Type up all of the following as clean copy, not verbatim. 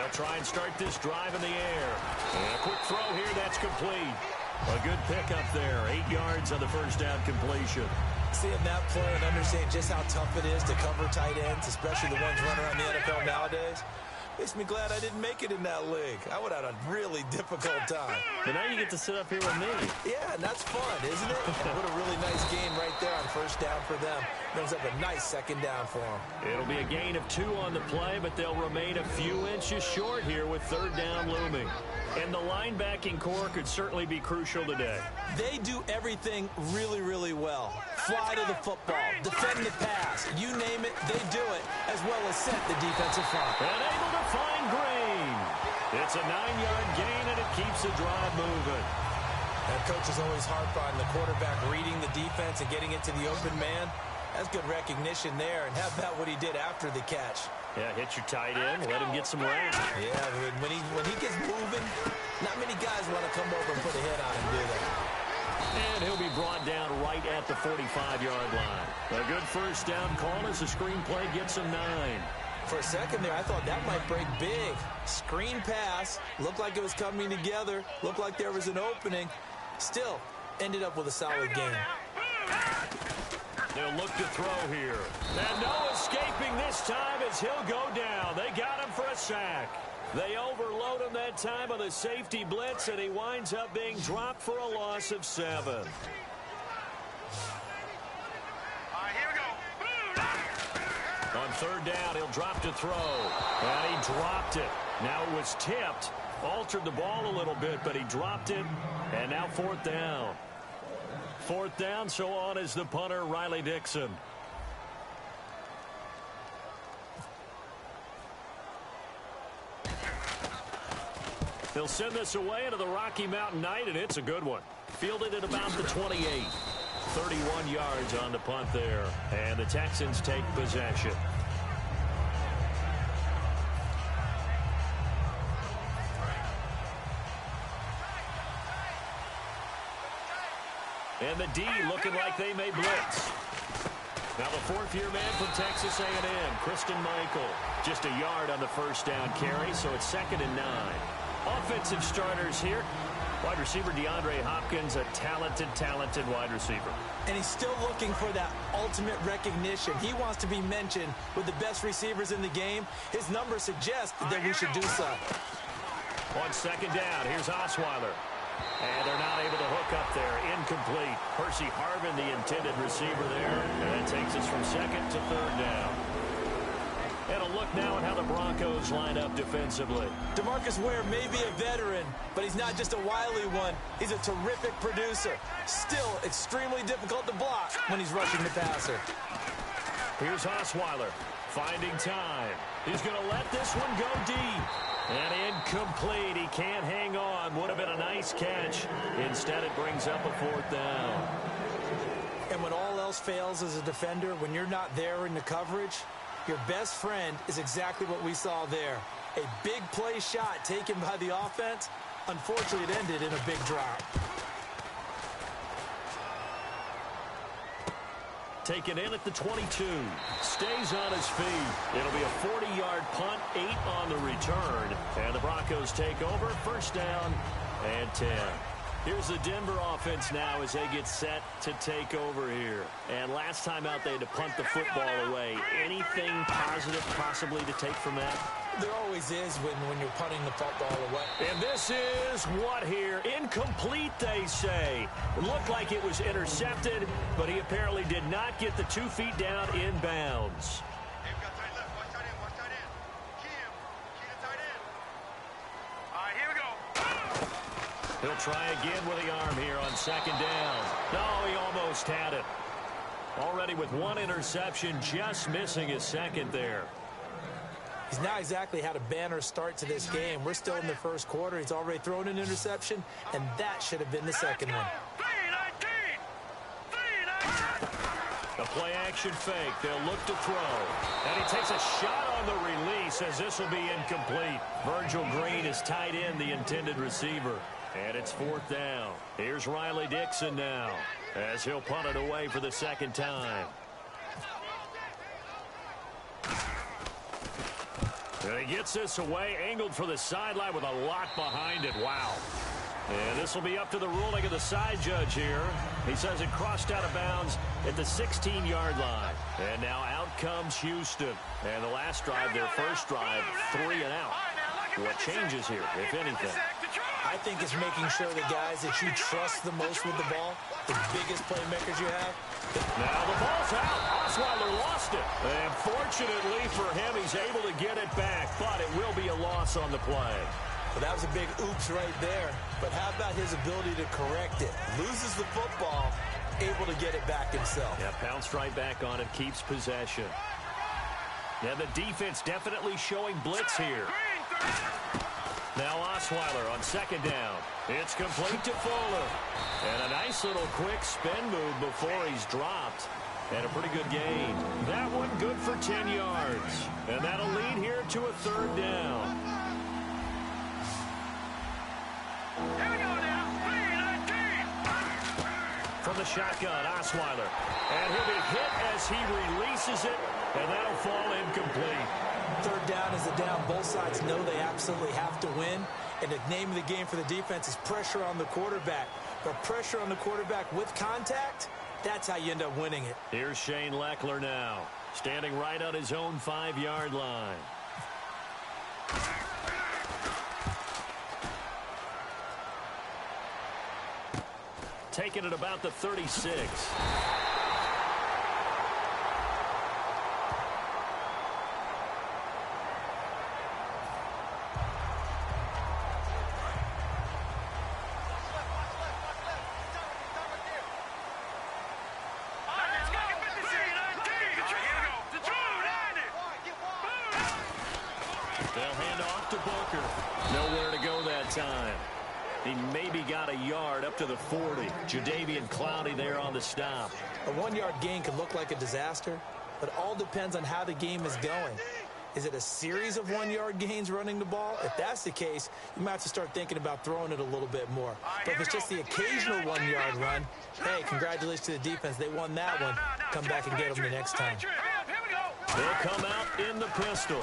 They'll try and start this drive in the air. And a quick throw here, that's complete. A good pickup there. 8 yards on the first down completion. Seeing that play and understanding just how tough it is to cover tight ends, especially the ones running around the NFL nowadays, makes me glad I didn't make it in that league. I would have had a really difficult time. But now you get to sit up here with me. Yeah, and that's fun, isn't it? What a really nice game right there on first down for them. Brings up a nice second down for them. It'll be a gain of 2 on the play, but they'll remain a few inches short here with third down looming. And the linebacking core could certainly be crucial today. They do everything really, really well. Fly to the football, defend the pass, you name it, they do it, as well as set the defensive front. And able to find Green. It's a 9-yard gain, and it keeps the drive moving. That coach is always harp on the quarterback reading the defense and getting it to the open man. That's good recognition there, and how about what he did after the catch? Yeah, hit your tight end, let him get some rap. Yeah, when he gets moving, not many guys want to come over and put a hit on him, do they? And he'll be brought down right at the 45-yard line. A good first down call as the screenplay gets him 9. For a second there, I thought that might break big. Screen pass, looked like it was coming together, looked like there was an opening. Still, ended up with a solid game. They'll look to throw here. And no escaping this time as he'll go down. They got him for a sack. They overload him that time on the safety blitz, and he winds up being dropped for a loss of 7. Here we go. On third down, he'll drop to throw. And he dropped it. Now it was tipped. Altered the ball a little bit, but he dropped it. And now fourth down. Fourth down, so on is the punter, Riley Dixon. They'll send this away into the Rocky Mountain Night, and it's a good one. Fielded at about the 28. 31 yards on the punt there, and the Texans take possession. And the D looking like they may blitz. Now the fourth-year man from Texas A&M, Christian Michael. Just a yard on the first down carry, so it's 2nd and 9. Offensive starters here. Wide receiver DeAndre Hopkins, a talented wide receiver. And he's still looking for that ultimate recognition. He wants to be mentioned with the best receivers in the game. His numbers suggest that we should do so. On second down, here's Osweiler. And they're not able to hook up there. Incomplete. Percy Harvin, the intended receiver there. And that takes us from 2nd to 3rd down. And a look now at how the Broncos line up defensively. DeMarcus Ware may be a veteran, but he's not just a wily one. He's a terrific producer. Still extremely difficult to block when he's rushing the passer. Here's Osweiler finding time. He's going to let this one go deep. And incomplete. He can't hang on. Would have been a nice catch. Instead, it brings up a 4th down. And when all else fails as a defender, when you're not there in the coverage, your best friend is exactly what we saw there. A big play shot taken by the offense. Unfortunately, it ended in a big drop. Taken in at the 22. Stays on his feet. It'll be a 40-yard punt, 8 on the return. And the Broncos take over. First down and 10. Here's the Denver offense now as they get set to take over here. And last time out, they had to punt the football away. Anything positive possibly to take from that? There always is when you're punting the football away. And this is what here? Incomplete, they say. It looked like it was intercepted, but he apparently did not get the 2 feet down in bounds. He'll try again with the arm here on second down. No, he almost had it. Already with 1 interception, just missing his 2nd there. He's not exactly had a banner start to this game. We're still in the first quarter. He's already thrown an interception, and that should have been the 2nd one. The play-action fake. They'll look to throw. And he takes a shot on the release as this will be incomplete. Virgil Green is tied in, the intended receiver. And it's 4th down. Here's Riley Dixon now as he'll punt it away for the 2nd time. And he gets this away, angled for the sideline with a lot behind it. Wow. And this will be up to the ruling of the side judge here. He says it crossed out of bounds at the 16-yard line. And now out comes Houston. And the last drive, their first drive, 3 and out. What changes here, if anything? I think it's making sure the guys that you trust the most with the ball, the biggest playmakers you have. Now the ball's out. Osweiler lost it. And fortunately for him, he's able to get it back. But it will be a loss on the play. Well, that was a big oops right there. But how about his ability to correct it? Loses the football, able to get it back himself. Yeah, pounced right back on it, keeps possession. Yeah, the defense definitely showing blitz here. Now Osweiler on second down. It's complete to Fuller. And a nice little quick spin move before he's dropped. And a pretty good gain. That one good for 10 yards. And that'll lead here to a third down. Here we go now. 3-19. From the shotgun, Osweiler. And he'll be hit as he releases it. And that'll fall incomplete. Third down is a down. Both sides know they absolutely have to win. And the name of the game for the defense is pressure on the quarterback. But pressure on the quarterback with contact, that's how you end up winning it. Here's Shane Leckler now, standing right on his own 5-yard line. Taking it about the 36. Time. He maybe got a yard up to the 40. Jadeveon Clowney there on the stop. A 1-yard gain could look like a disaster, but it all depends on how the game is going. Is it a series of 1-yard gains running the ball? If that's the case, you might have to start thinking about throwing it a little bit more. But if it's just the occasional 1-yard run, hey, congratulations to the defense. They won that one. Come back and get them the next time. They'll come out in the pistol.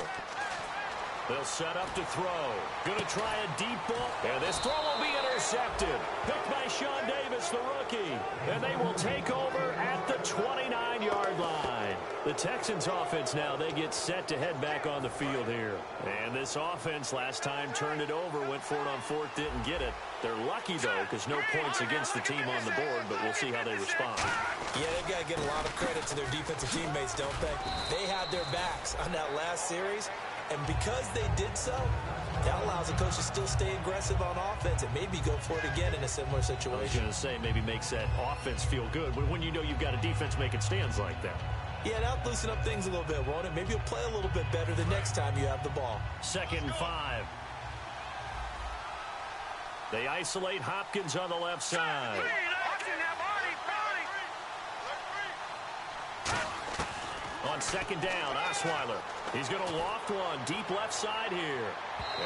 They'll set up to throw. Going to try a deep ball. And this throw will be intercepted. Picked by Sean Davis, the rookie. And they will take over at the 29-yard line. The Texans offense now, they get set to head back on the field here. And this offense last time turned it over, went for it on fourth, didn't get it. They're lucky, though, because no points against the team on the board, but we'll see how they respond. Yeah, they've got to get a lot of credit to their defensive teammates, don't they? They had their backs on that last series. And because they did so, that allows the coach to still stay aggressive on offense and maybe go for it again in a similar situation. I was going to say maybe makes that offense feel good, but when you know you've got a defense making stands like that. Yeah, that'll loosen up things a little bit, won't it? Maybe you'll play a little bit better the next time you have the ball. 2nd and 5. They isolate Hopkins on the left side. On 2nd down, Osweiler. He's going to loft one deep left side here.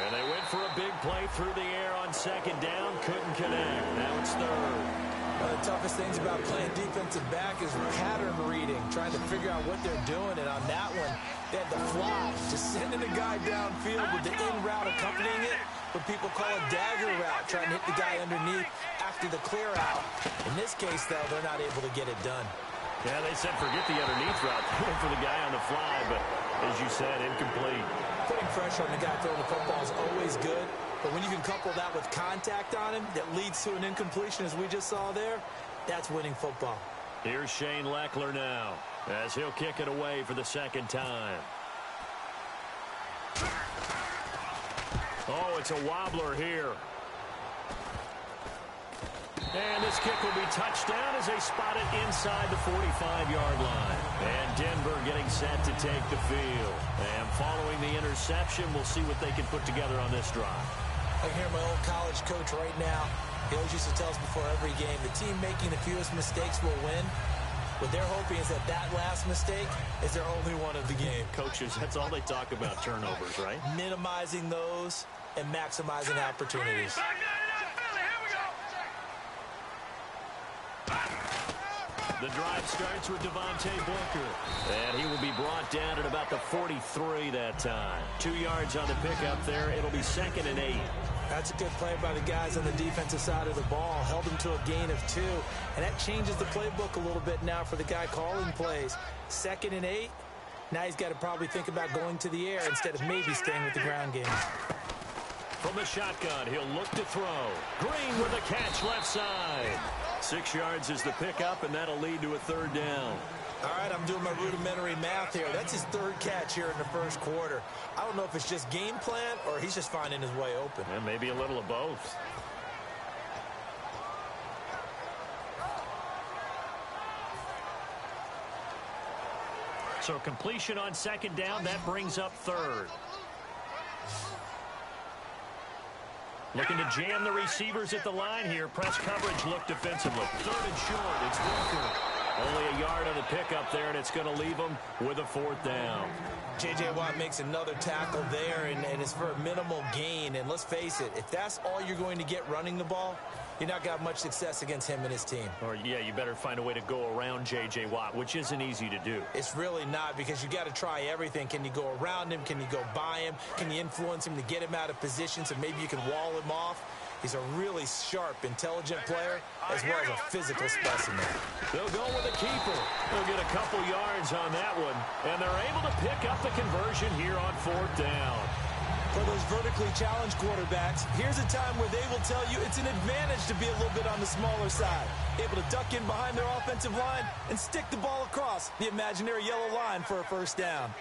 And they went for a big play through the air on 2nd down. Couldn't connect. Now it's 3rd. One of the toughest things about playing defensive back is pattern reading, trying to figure out what they're doing. And on that one, they had the fly, just sending a guy downfield with the in route accompanying it. What people call a dagger route, trying to hit the guy underneath after the clear out. In this case, though, they're not able to get it done. Yeah, they said forget the underneath route, going for the guy on the fly, but as you said, incomplete. Putting pressure on the guy throwing the football is always good, but when you can couple that with contact on him that leads to an incompletion, as we just saw there, that's winning football. Here's Shane Leckler now, as he'll kick it away for the 2nd time. Oh, it's a wobbler here. And this kick will be touched down as they spot it inside the 45-yard line. And Denver getting set to take the field. And following the interception, we'll see what they can put together on this drive. I can hear my old college coach right now. He always used to tell us before every game, the team making the fewest mistakes will win. What they're hoping is that that last mistake is their only one of the game. Coaches, that's all they talk about, turnovers, right? Minimizing those and maximizing opportunities. The drive starts with Devontae Booker. And he will be brought down at about the 43 that time. 2 yards on the pickup there. It'll be 2nd and 8. That's a good play by the guys on the defensive side of the ball. Held them to a gain of 2. And that changes the playbook a little bit now for the guy calling plays. 2nd and 8. Now he's got to probably think about going to the air instead of maybe staying with the ground game. From the shotgun, he'll look to throw. Green with a catch left side. 6 yards is the pickup, and that'll lead to a 3rd down. All right, I'm doing my rudimentary math here. That's his 3rd catch here in the first quarter. I don't know if it's just game plan or he's just finding his way open. And maybe a little of both. So completion on 2nd down, that brings up 3rd. Looking to jam the receivers at the line here. Press coverage look defensively. 3rd and short, it's Booker. Only a yard on the pickup there, and it's going to leave them with a 4th down. J.J. Watt makes another tackle there, and it's for a minimal gain. And let's face it, if that's all you're going to get running the ball, you're not going to have much success against him and his team. Or, yeah, you better find a way to go around J.J. Watt, which isn't easy to do. It's really not, because you got to try everything. Can you go around him? Can you go by him? Can you influence him to get him out of position so maybe you can wall him off? He's a really sharp, intelligent player, as well as a physical specimen. They'll go with a keeper. They'll get a couple yards on that one, and they're able to pick up the conversion here on 4th down. For those vertically challenged quarterbacks, here's a time where they will tell you it's an advantage to be a little bit on the smaller side. Able to duck in behind their offensive line and stick the ball across the imaginary yellow line for a 1st down.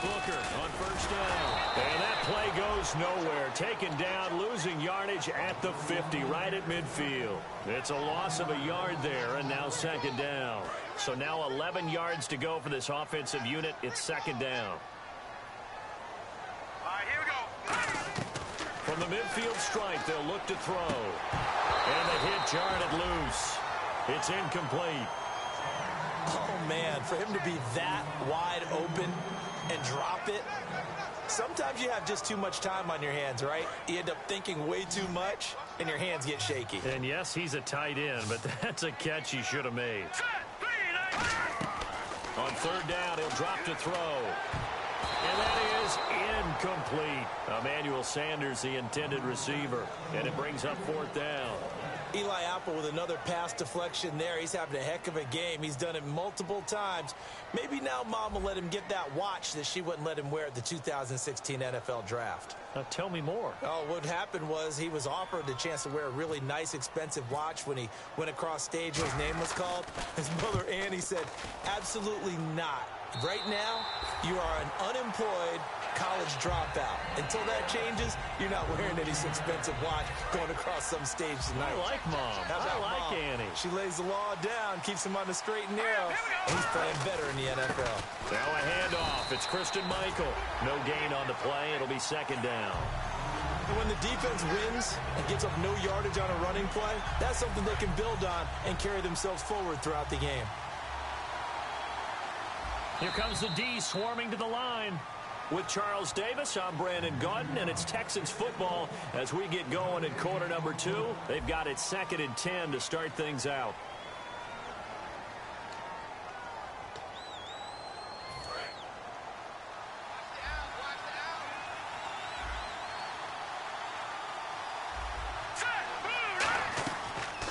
Booker on 1st down. And that play goes nowhere. Taken down, losing yardage at the 50, right at midfield. It's a loss of a yard there, and now 2nd down. So now 11 yards to go for this offensive unit. It's 2nd down. All right, here we go. From the midfield strike, they'll look to throw. And the hit jarred loose. It's incomplete. Oh, man, for him to be that wide open and drop it. Sometimes you have just too much time on your hands, right? You end up thinking way too much, and your hands get shaky. And yes, he's a tight end, but that's a catch he should have made. On 3rd down, he'll drop to throw. And that is incomplete. Emmanuel Sanders, the intended receiver. And it brings up 4th down. Eli Apple with another pass deflection there. He's having a heck of a game. He's done it multiple times. Maybe now Mom will let him get that watch that she wouldn't let him wear at the 2016 NFL Draft. Tell me more. Oh, what happened was he was offered the chance to wear a really nice, expensive watch when he went across stage where his name was called. His mother, Annie, said, absolutely not. Right now, you are an unemployed college dropout. Until that changes, you're not wearing any expensive watch going across some stage tonight. I like Mom. I like Annie. She lays the law down, keeps him on the straight and narrow, and he's playing better in the NFL. Now a handoff. It's Christian Michael. No gain on the play. It'll be 2nd down. And when the defense wins and gets up no yardage on a running play, that's something they can build on and carry themselves forward throughout the game. Here comes the D swarming to the line. With Charles Davis, I'm Brandon Gaudin, and it's Texans football as we get going in quarter number 2. They've got it 2nd and 10 to start things out.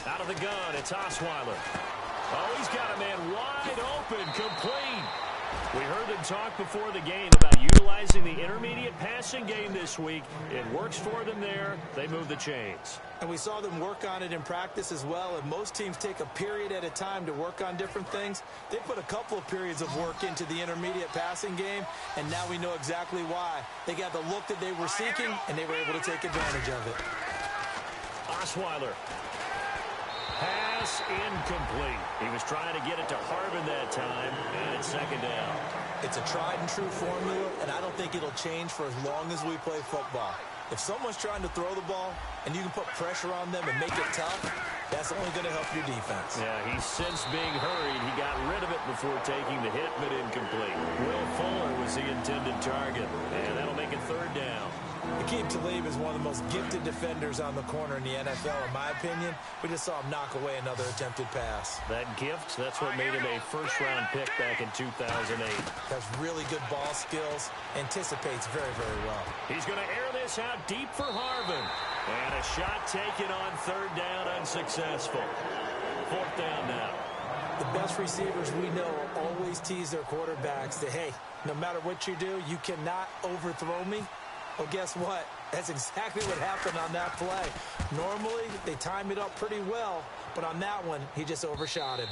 Out of the gun, it's Osweiler. Oh, he's got a man wide open, complete. We heard them talk before the game about utilizing the intermediate passing game this week. It works for them there. They move the chains. And we saw them work on it in practice as well. And most teams take a period at a time to work on different things. They put a couple of periods of work into the intermediate passing game, and now we know exactly why. They got the look that they were seeking, and they were able to take advantage of it. Osweiler. Pass incomplete. He was trying to get it to Harbin that time, and it's 2nd down. It's a tried and true formula, and I don't think it'll change for as long as we play football. If someone's trying to throw the ball and you can put pressure on them and make it tough, that's only going to help your defense. Yeah, he's since being hurried. He got rid of it before taking the hit, but incomplete. Will Fuller was the intended target, and that'll make it 3rd down. Aqib Talib is one of the most gifted defenders on the corner in the NFL, in my opinion. We just saw him knock away another attempted pass. That gift, that's what made him a first-round pick back in 2008. Has really good ball skills, anticipates very, very well. He's going to air this out deep for Harvin. And a shot taken on third down, unsuccessful. Fourth down now. The best receivers we know always tease their quarterbacks that, hey, no matter what you do, you cannot overthrow me. Well, guess what? That's exactly what happened on that play. Normally, they time it up pretty well, but on that one, he just overshot him.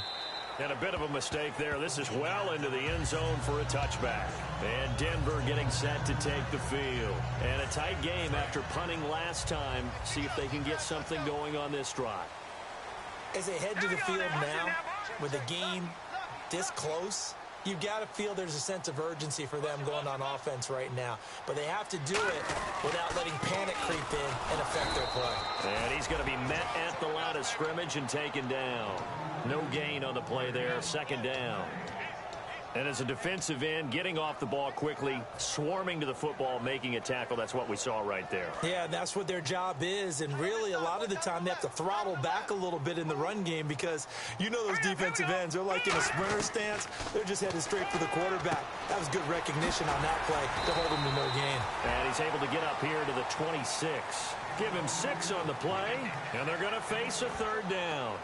And a bit of a mistake there. This is well into the end zone for a touchback. And Denver getting set to take the field. And a tight game after punting last time. See if they can get something going on this drive. As they head to the field now, with the game this close, you've got to feel there's a sense of urgency for them going on offense right now. But they have to do it without letting panic creep in and affect their play. And he's going to be met at the line of scrimmage and taken down. No gain on the play there, second down. And as a defensive end, getting off the ball quickly, swarming to the football, making a tackle, that's what we saw right there. Yeah, that's what their job is. And really, a lot of the time, they have to throttle back a little bit in the run game because you know those defensive ends, they're like in a sprinter stance. They're just headed straight for the quarterback. That was good recognition on that play to hold him to no gain. And he's able to get up here to the 26. Give him 6 on the play, and they're going to face a third down.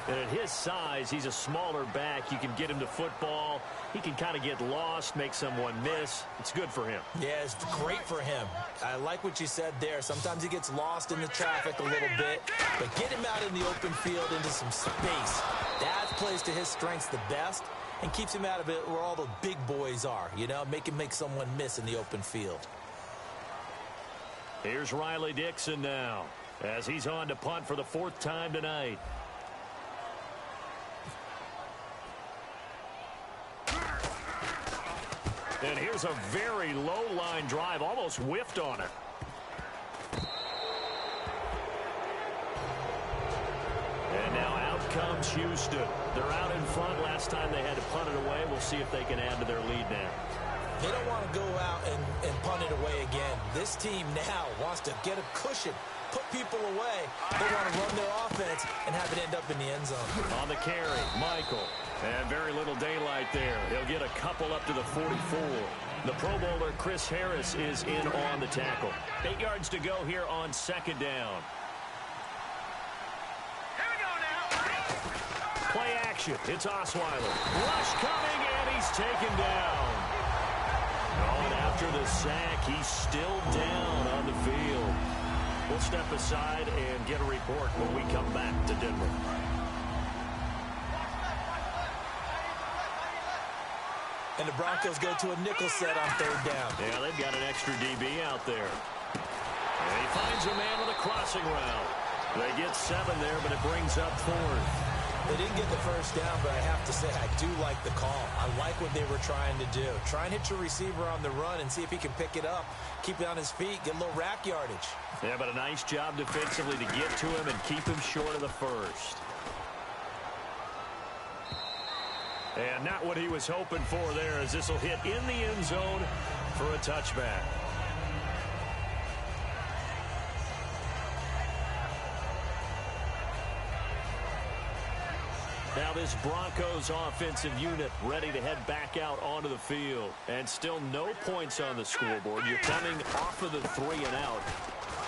And at his size, he's a smaller back. You can get him to football. He can kind of get lost, make someone miss. It's good for him. Yeah, it's great for him. I like what you said there. Sometimes he gets lost in the traffic a little bit, but get him out in the open field into some space. That plays to his strengths the best and keeps him out of it where all the big boys are, you know, make someone miss in the open field. Here's Riley Dixon now as he's on to punt for the 4th time tonight. And here's a very low-line drive, almost whiffed on it. And now out comes Houston. They're out in front. Last time they had to punt it away. We'll see if they can add to their lead now. They don't want to go out and punt it away again. This team now wants to get a cushion, put people away. They want to run their offense and have it end up in the end zone. On the carry, Michael. And very little daylight there. He'll get a couple up to the 44. The Pro Bowler Chris Harris is in on the tackle. 8 yards to go here on second down. Here we go now. Play action. It's Osweiler. Rush coming, and he's taken down. And after the sack, he's still down on the field. We'll step aside and get a report when we come back to Denver. And the Broncos go to a nickel set on third down. Yeah, they've got an extra DB out there. And he finds a man with a crossing route. They get 7 there, but it brings up 4th. They didn't get the first down, but I have to say, I do like the call. I like what they were trying to do. Try and hit your receiver on the run and see if he can pick it up, keep it on his feet, get a little rack yardage. Yeah, but a nice job defensively to get to him and keep him short of the first. And not what he was hoping for there, as this will hit in the end zone for a touchback. Now this Broncos offensive unit ready to head back out onto the field. And still no points on the scoreboard. You're coming off of the 3 and out.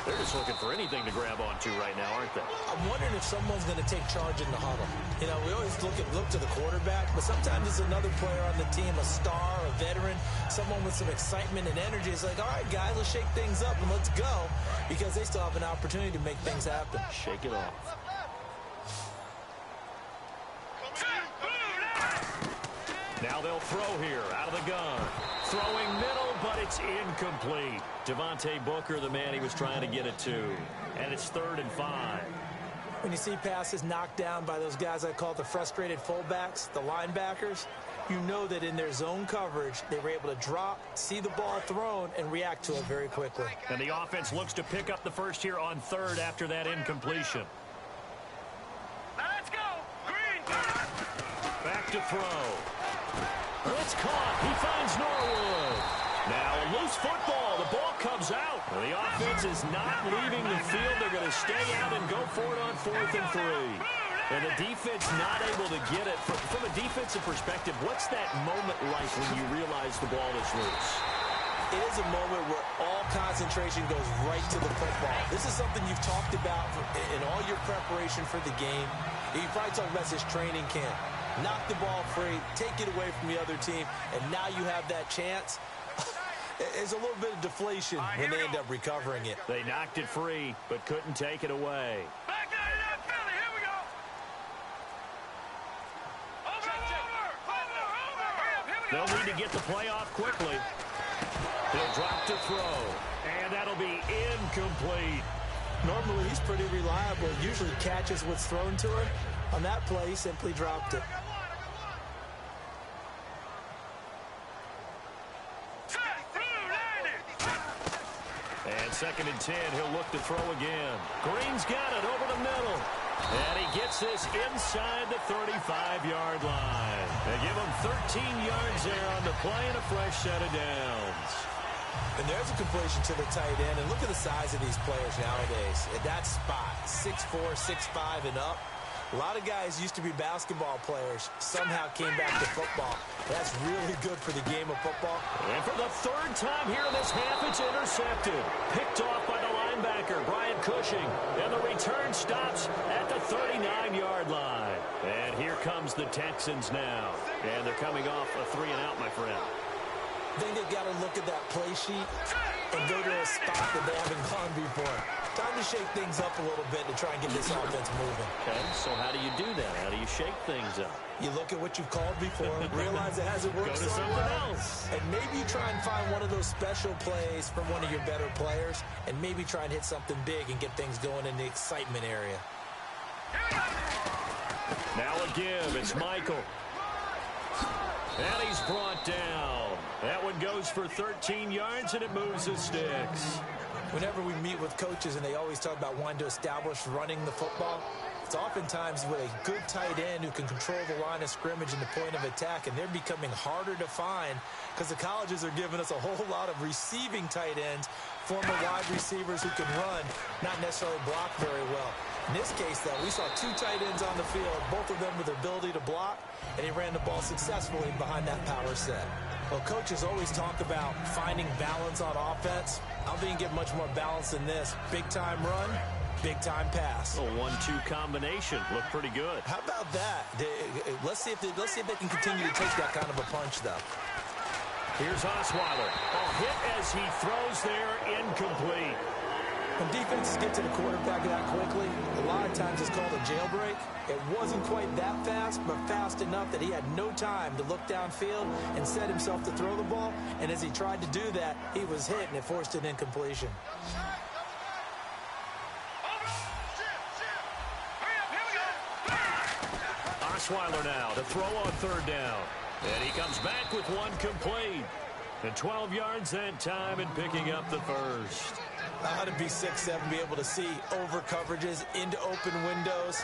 They're just looking for anything to grab onto right now, aren't they? I'm wondering if someone's going to take charge in the huddle. You know, we always look to the quarterback, but sometimes it's another player on the team, a star, a veteran, someone with some excitement and energy. It's like, all right, guys, let's shake things up and let's go, because they still have an opportunity to make things happen. Shake it off. Now they'll throw here out of the gun. Throwing middle, but it's incomplete. Devontae Booker, the man he was trying to get it to. And it's 3rd and 5. When you see passes knocked down by those guys I call the frustrated fullbacks, the linebackers, you know that in their zone coverage, they were able to drop, see the ball thrown, and react to it very quickly. And the offense looks to pick up the first here on 3rd after that incompletion. Now let's go. Green. Back to throw. It's caught. He finds Norwood. Now a loose football. The ball comes out. The offense is not leaving the field. They're going to stay out and go for it on 4th and 3. And the defense not able to get it. From a defensive perspective, what's that moment like when you realize the ball is loose? It is a moment where all concentration goes right to the football. This is something you've talked about in all your preparation for the game. You probably talked about this training camp. Knock the ball free, take it away from the other team, and now you have that chance. There's a little bit of deflation when they end up recovering it. They knocked it free, but couldn't take it away. Back out of that Philly. Here we go. Over. They'll need to get the play off quickly. He'll drop to throw, and that'll be incomplete. Normally, he's pretty reliable. Usually catches what's thrown to him. On that play, he simply dropped it. And 2nd and 10, he'll look to throw again. Green's got it over the middle. And he gets this inside the 35-yard line. They give him 13 yards there on the play and a fresh set of downs. And there's a completion to the tight end. And look at the size of these players nowadays. At that spot, 6'4", 6'5", and up. A lot of guys used to be basketball players, somehow came back to football. That's really good for the game of football. And for the 3rd time here in this half, it's intercepted. Picked off by the linebacker, Brian Cushing. And the return stops at the 39-yard line. And here comes the Texans now. And they're coming off a 3-and-out, my friend. I think they've got to look at that play sheet and go to a spot that they haven't gone before. Time to shake things up a little bit to try and get this offense moving. Okay, so how do you do that? How do you shake things up? You look at what you've called before, realize it hasn't worked Go to so something well, else. and maybe you try and find one of those special plays from one of your better players, and maybe try and hit something big and get things going in the excitement area. Now a give. It's Michael. And he's brought down. That one goes for 13 yards, and it moves the sticks. Whenever we meet with coaches and they always talk about wanting to establish running the football, it's oftentimes with a good tight end who can control the line of scrimmage and the point of attack, and they're becoming harder to find because the colleges are giving us a whole lot of receiving tight ends, former wide receivers who can run, not necessarily block very well. In this case, though, we saw 2 tight ends on the field, both of them with the ability to block, and he ran the ball successfully behind that power set. Well, coaches always talk about finding balance on offense. I don't think you can get much more balance than this. Big-time run, big-time pass. A 1-2 combination. Looked pretty good. How about that? Let's see if they can continue to take that kind of a punch, though. Here's Osweiler. A hit as he throws there, incomplete. When defenses get to the quarterback that quickly, a lot of times it's called a jailbreak. It wasn't quite that fast, but fast enough that he had no time to look downfield and set himself to throw the ball. And as he tried to do that, he was hit, and it forced an incompletion. Osweiler now to throw on 3rd down. And he comes back with one complete. And 12 yards that time and picking up the first. How to be 6'7", be able to see over coverages into open windows.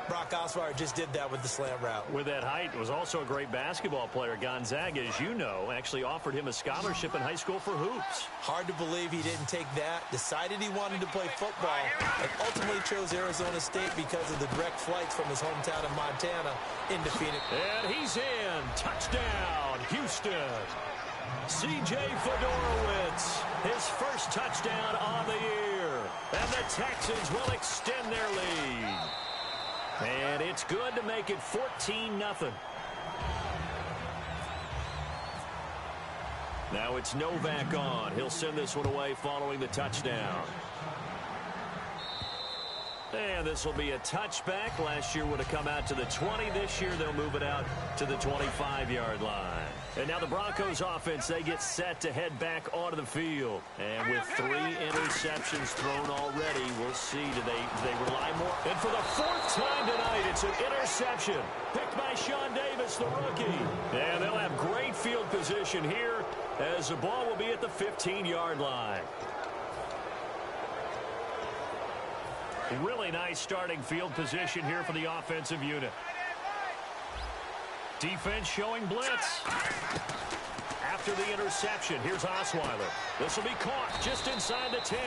Brock Osweiler just did that with the slant route. With that height, was also a great basketball player. Gonzaga, as you know, actually offered him a scholarship in high school for hoops. Hard to believe he didn't take that, decided he wanted to play football, and ultimately chose Arizona State because of the direct flights from his hometown of Montana into Phoenix. And he's in. Touchdown, Houston. C.J. Fedorowicz, his first touchdown on the year. And the Texans will extend their lead. And it's good to make it 14-0. Now it's Novak on. He'll send this one away following the touchdown. And this will be a touchback. Last year would have come out to the 20. This year they'll move it out to the 25-yard line. And now the Broncos offense, they get set to head back onto the field. And with 3 interceptions thrown already, we'll see, do they rely more? And for the 4th time tonight, it's an interception picked by Sean Davis, the rookie. And they'll have great field position here as the ball will be at the 15-yard line. Really nice starting field position here for the offensive unit. Defense showing blitz. after the interception. Here's Osweiler. This will be caught just inside the 10.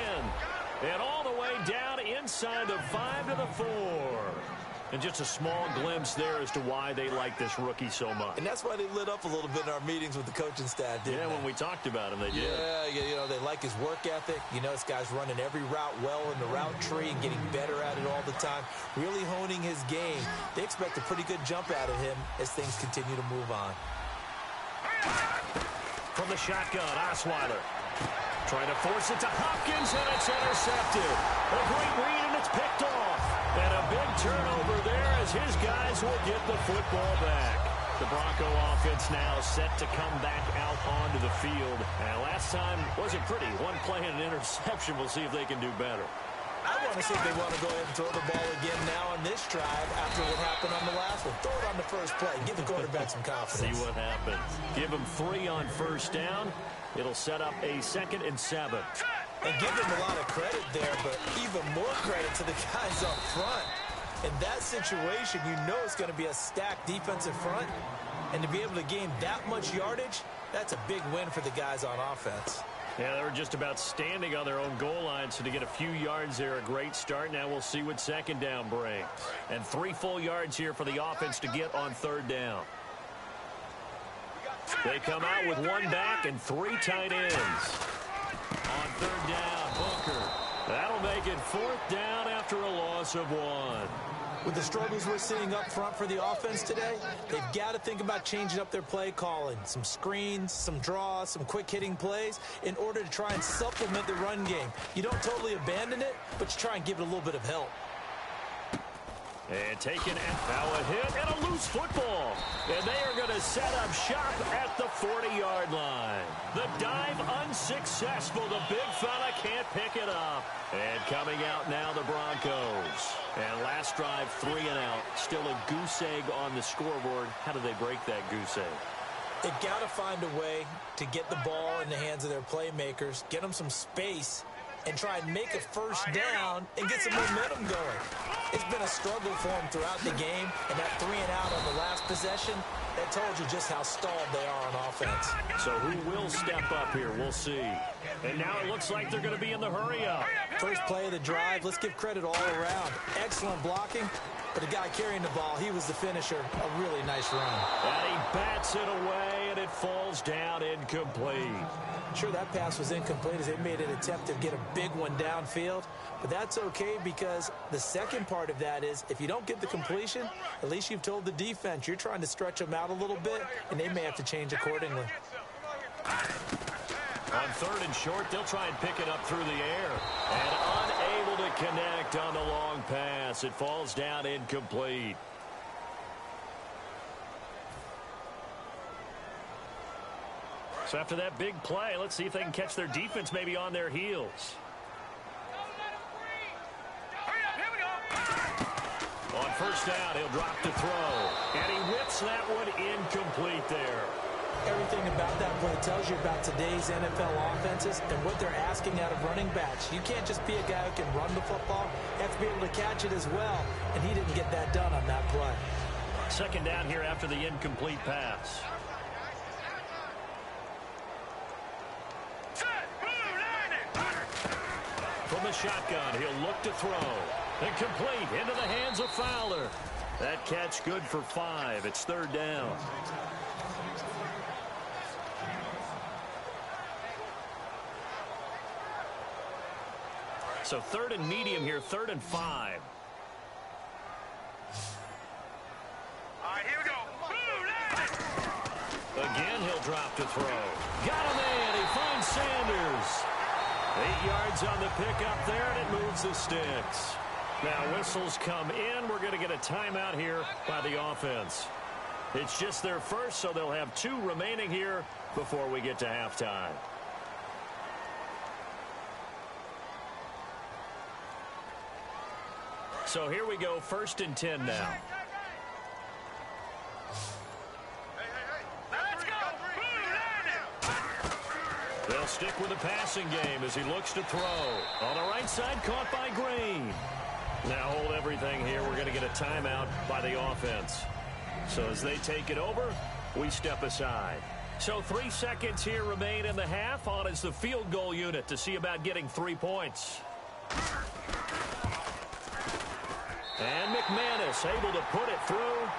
And all the way down inside the 5 to the 4. And just a small glimpse there as to why they like this rookie so much. And that's why they lit up a little bit in our meetings with the coaching staff, didn't they? When we talked about him, they did. Yeah, you know, they like his work ethic. You know, this guy's running every route well in the route tree and getting better at it all the time, really honing his game. They expect a pretty good jump out of him as things continue to move on. From the shotgun, Osweiler. Trying to force it to Hopkins, and it's intercepted. A great read, and it's picked off. And a big turnover there as his guys will get the football back. The Bronco offense now set to come back out onto the field. And last time wasn't pretty. One play and an interception. We'll see if they can do better. I want to see if they want to go ahead and throw the ball again now on this drive after what happened on the last one. Throw it on the first play. Give the quarterback some confidence. See what happens. Give him 3 on first down. It'll set up a 2nd and 7. And give them a lot of credit there, but even more credit to the guys up front. In that situation, you know it's going to be a stacked defensive front. And to be able to gain that much yardage, that's a big win for the guys on offense. Yeah, they were just about standing on their own goal line, so to get a few yards there, a great start. Now we'll see what 2nd down brings. And 3 full yards here for the offense to get on 3rd down. They come out with 1 back and 3 tight ends. On 3rd down, Booker. That'll make it 4th down after a loss of 1. With the struggles we're seeing up front for the offense today, they've got to think about changing up their play calling. Some screens, some draws, some quick-hitting plays in order to try and supplement the run game. You don't totally abandon it, but you try and give it a little bit of help. And taken now a hit and a loose football. And they are going to set up shop at the 40-yard line. The dive unsuccessful. The big fella can't pick it up. And coming out now, the Broncos. And last drive, 3 and out. Still a goose egg on the scoreboard. How do they break that goose egg? They've got to find a way to get the ball in the hands of their playmakers, get them some space, and try and make a first down and get some momentum going. It's been a struggle for them throughout the game, and that 3 and out on the last possession, that told you just how stalled they are on offense. So who will step up here? We'll see. And now it looks like they're going to be in the hurry-up. First play of the drive, let's give credit all around. Excellent blocking, but the guy carrying the ball, he was the finisher. A really nice run. And he bats it away, and it falls down incomplete. Sure, that pass was incomplete as they made an attempt to get a big one downfield, but that's okay because the second part of that is if you don't get the completion, at least you've told the defense you're trying to stretch them out a little bit, and they may have to change accordingly. On 3rd and short, they'll try and pick it up through the air. And unable to connect on the long pass. It falls down incomplete. So after that big play, let's see if they can catch their defense maybe on their heels. On first down, he'll drop to throw. And he whips that one incomplete there. Everything about that play tells you about today's NFL offenses and what they're asking out of running backs. You can't just be a guy who can run the football. You have to be able to catch it as well, and he didn't get that done on that play. 2nd down here after the incomplete pass. From the shotgun, he'll look to throw. And complete into the hands of Fowler. That catch good for 5. It's 3rd down. So 3rd and medium here, 3rd and 5. All right, here we go. Again, he'll drop to throw. Got him in. He finds Sanders. 8 yards on the pickup there, and it moves the sticks. Now whistles come in. We're going to get a timeout here by the offense. It's just their first, so they'll have 2 remaining here before we get to halftime. So here we go, 1st and 10 now. Let's go. They'll stick with the passing game as he looks to throw. On the right side, caught by Green. Now hold everything here. We're going to get a timeout by the offense. So as they take it over, we step aside. So 3 seconds here remain in the half. On is the field goal unit to see about getting 3 points. And McManus able to put it through.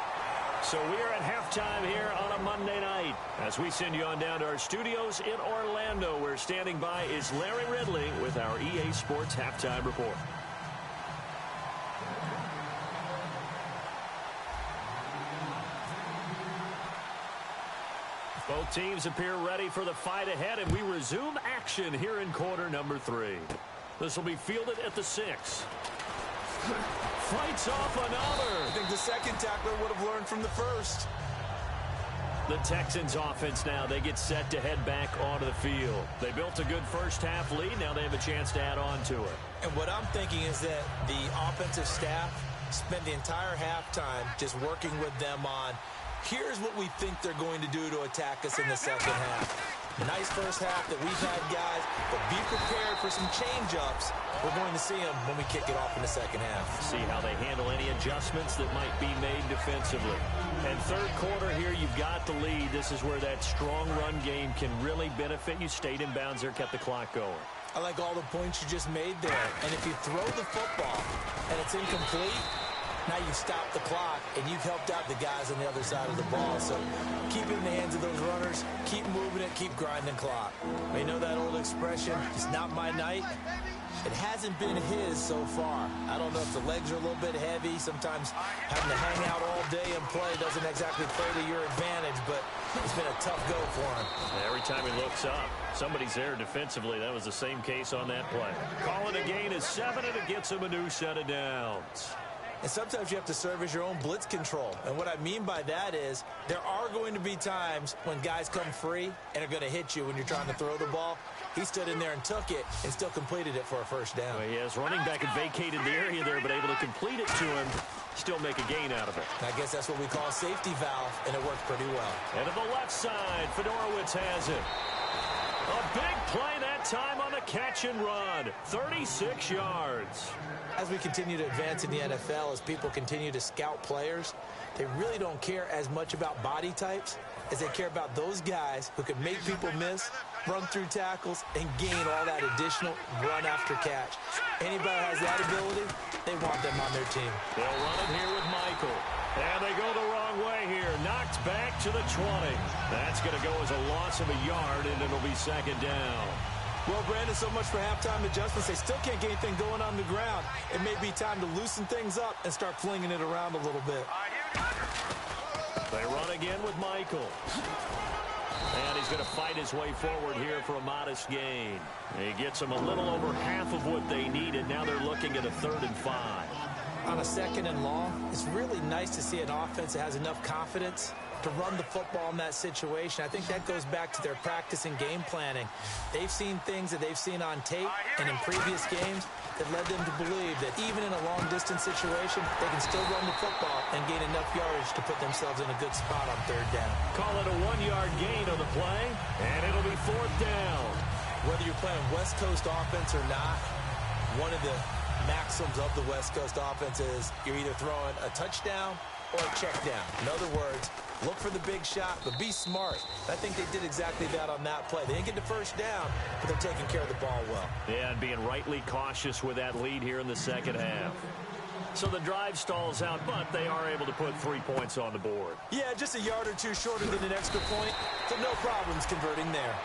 So we are at halftime here on a Monday night. As we send you on down to our studios in Orlando, where standing by is Larry Ridley with our EA Sports Halftime Report. Both teams appear ready for the fight ahead, and we resume action here in quarter number 3. This will be fielded at the 6. Fights off another. I think the second tackler would have learned from the first. The Texans offense now, they get set to head back onto the field. They built a good first half lead. Now they have a chance to add on to it. And what I'm thinking is that the offensive staff spent the entire halftime just working with them on, here's what we think they're going to do to attack us in the second half. Nice first half that we've had, guys, but be prepared for some change-ups. We're going to see them when we kick it off in the second half. See how they handle any adjustments that might be made defensively. And third quarter here, you've got the lead. This is where that strong run game can really benefit you. Stayed in bounds there, kept the clock going. I like all the points you just made there. And if you throw the football and it's incomplete, now you've stopped the clock, and you've helped out the guys on the other side of the ball. So keep it in the hands of those runners, keep moving it, keep grinding clock. You know that old expression, it's not my night? It hasn't been his so far. I don't know if the legs are a little bit heavy. Sometimes having to hang out all day and play doesn't exactly play to your advantage, but it's been a tough go for him. Every time he looks up, somebody's there defensively. That was the same case on that play. Calling a gain is 7, and it gets him a new set of downs. And sometimes you have to serve as your own blitz control. And what I mean by that is there are going to be times when guys come free and are going to hit you when you're trying to throw the ball. He stood in there and took it and still completed it for a first down. Well, he has running back and vacated the area there, but able to complete it to him, still make a gain out of it. And I guess that's what we call a safety valve, and it worked pretty well. And to the left side, Fedorowicz has it. A big play that time on the catch and run. 36 yards. As we continue to advance in the NFL, as people continue to scout players, they really don't care as much about body types as they care about those guys who can make people miss, run through tackles, and gain all that additional run after catch. Anybody that has that ability, they want them on their team. They'll run it here with Michael. And they go the wrong way here. Knocked back to the 20. That's going to go as a loss of a yard, and it'll be second down. Well, Brandon, so much for halftime adjustments. They still can't get anything going on the ground. It may be time to loosen things up and start flinging it around a little bit. They run again with Michael. And he's going to fight his way forward here for a modest gain. He gets them a little over half of what they needed. Now they're looking at a 3rd and 5. On a 2nd and long, it's really nice to see an offense that has enough confidence to run the football in that situation. I think that goes back to their practice and game planning. They've seen things that they've seen on tape and in previous games that led them to believe that even in a long-distance situation, they can still run the football and gain enough yardage to put themselves in a good spot on 3rd down. Call it a 1-yard gain on the play, and it'll be 4th down. Whether you're playing West Coast offense or not, one of the maxims of the West Coast offense is you're either throwing a touchdown or a check down. In other words, look for the big shot, but be smart. I think they did exactly that on that play. They didn't get the first down, but they're taking care of the ball well. Yeah, and being rightly cautious with that lead here in the second half. So the drive stalls out, but they are able to put 3 points on the board. Yeah, just a yard or two shorter than an extra point, so no problems converting there.